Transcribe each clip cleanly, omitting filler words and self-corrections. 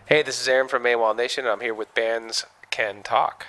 Hey, this is Aaron from Awolnation, and I'm here with Bands Can Talk.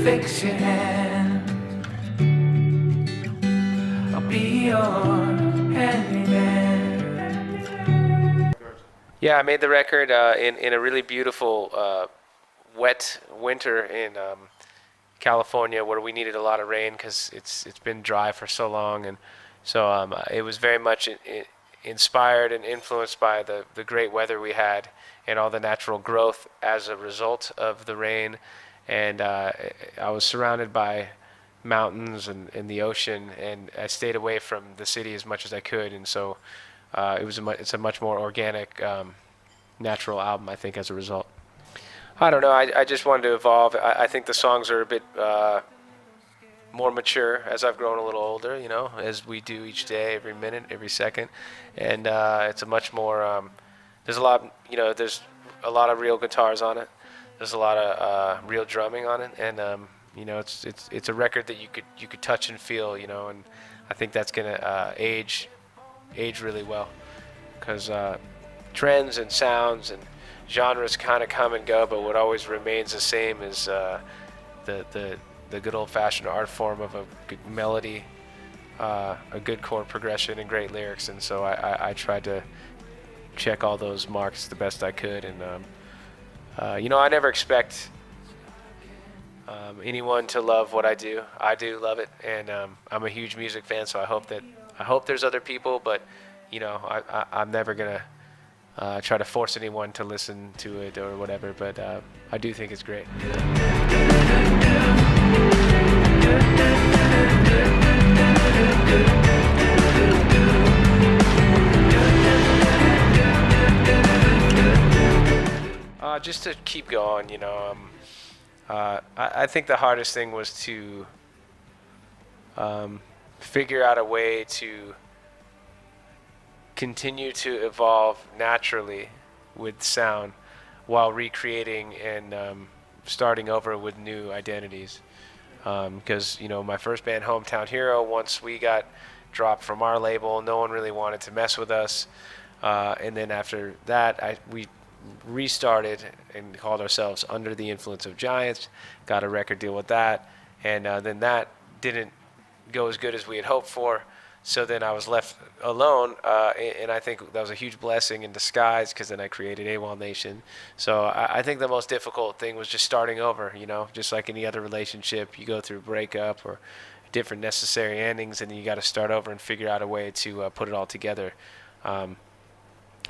Fix your hand. I'll be your handyman. Yeah, I made the record in a really beautiful wet winter in California, where we needed a lot of rain because it's been dry for so long, and so it was very much inspired and influenced by the great weather we had and all the natural growth as a result of the rain. And I was surrounded by mountains and the ocean, and I stayed away from the city as much as I could, and so it's a much more organic, natural album, I think, as a result. I don't know. I just wanted to evolve. I think the songs are a bit more mature as I've grown a little older, as we do each day, every minute, every second, and it's a much more. There's a lot, there's a lot of real guitars on it. There's a lot of real drumming on it, and it's a record that you could touch and feel, and I think that's gonna age really well, because trends and sounds and genres kind of come and go, but what always remains the same is the good old-fashioned art form of a good melody, a good chord progression, and great lyrics. And so I tried to check all those marks the best I could, and I never expect anyone to love what I do. I do love it, and I'm a huge music fan, so I hope there's other people, but I'm never gonna try to force anyone to listen to it or whatever. But I do think it's great. Just to keep going, I think the hardest thing was to figure out a way to continue to evolve naturally with sound while recreating and starting over with new identities. Because, my first band, Hometown Hero, once we got dropped from our label, no one really wanted to mess with us. And then after that, we restarted and called ourselves Under the Influence of Giants, got a record deal with that, and then that didn't go as good as we had hoped for, so then I was left alone, and I think that was a huge blessing in disguise, because then I created Awolnation. So I think the most difficult thing was just starting over, just like any other relationship. You go through a breakup or different necessary endings, and then you got to start over and figure out a way to put it all together.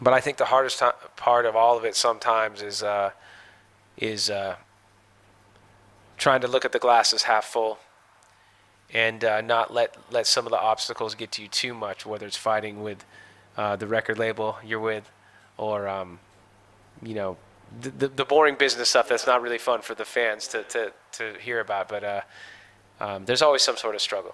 But I think the hardest part of all of it sometimes is trying to look at the glass as half full, and not let some of the obstacles get to you too much, whether it's fighting with the record label you're with, or the boring business stuff that's not really fun for the fans to hear about. But there's always some sort of struggle.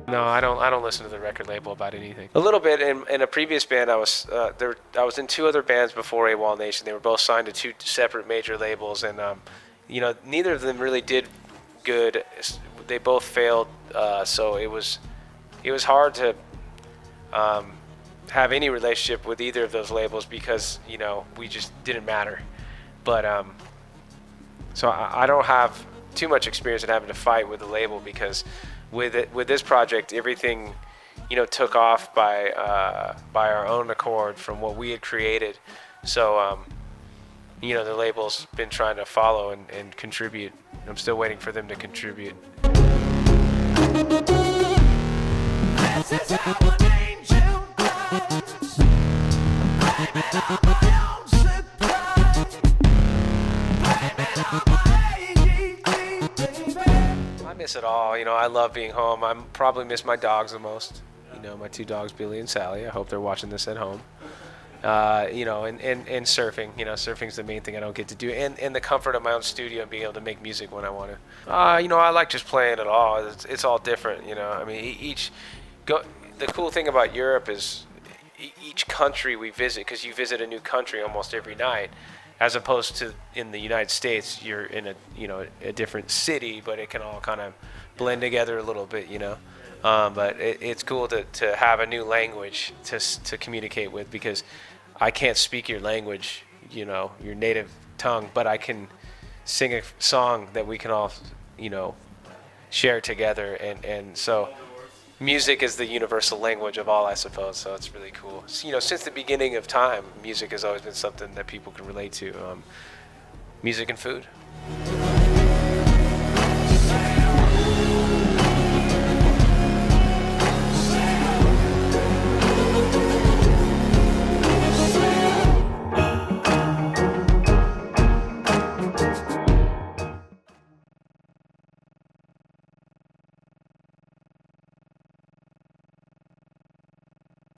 No, I don't listen to the record label about anything. A little bit in a previous band, I was in two other bands before Awolnation. They were both signed to two separate major labels, and neither of them really did good. They both failed, so it was hard to have any relationship with either of those labels, because we just didn't matter. But so I don't have too much experience in having to fight with the label, because with this project, everything took off by our own accord from what we had created. So the label's been trying to follow and contribute. I'm still waiting for them to contribute. miss it all. I love being home. I probably miss my dogs the most. My two dogs, Billy and Sally. I hope they're watching this at home. And surfing. Surfing's the main thing I don't get to do, and the comfort of my own studio and being able to make music when I want to. I like just playing it all. It's all different. I mean, the cool thing about Europe is each country we visit, because you visit a new country almost every night, as opposed to in the United States, you're in a different city, but it can all kind of blend together a little bit. But it's cool to have a new language to communicate with, because I can't speak your language, your native tongue, but I can sing a song that we can all, share together. And so music is the universal language of all, I suppose. So it's really cool. So, since the beginning of time, music has always been something that people can relate to. Music and food.